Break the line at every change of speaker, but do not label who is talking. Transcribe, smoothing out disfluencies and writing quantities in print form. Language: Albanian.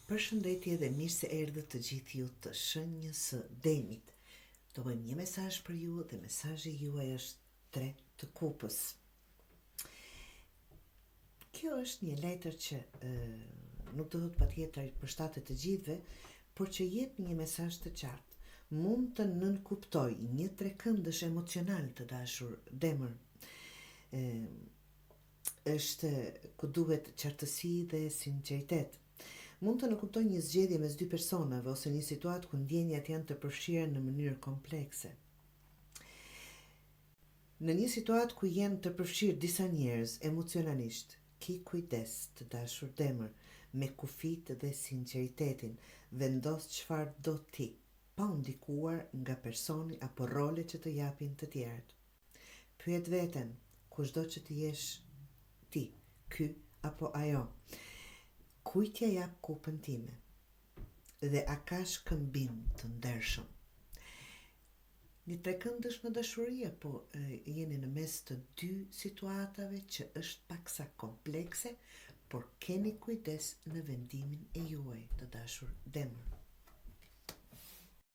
Përshëndetje dhe mirë se erdhët të gjithë ju të shenjës së demit. Do bëjmë një mesazh për ju dhe mesazhi juaj është 3 të kupës. Kjo është një letër që nuk do thot patjetër përshtatet të gjithëve, por që jep një mesazh të qartë. Mund të nënkuptoj një trekëndësh emocional të dashur demër. Është ku duhet qartësi dhe sinqeritet. Mund të nënkuptoj një zgjedhje mes dy personave ose një situatë ku ndjenjat janë të përfshira në mënyrë komplekse. Në një situatë ku janë të përfshirë disa njerëz emocionalisht, ki kujdes të dashur demër, me kufit dhe sinqeritetin, vendos çfarë do ti, pa u ndikuar nga personi apo role që të japin të tjerët. Pyet veten, kushdo që të jesh ti, ky apo ajo, kujt ja jap kupën time dhe a ka shkëmbim të ndershëm. Një trekëndësh në dashuri, apo jeni në mes të dy situatave që është paksa komplekse, por keni kujdes në vendimin e juaj të dashur demër.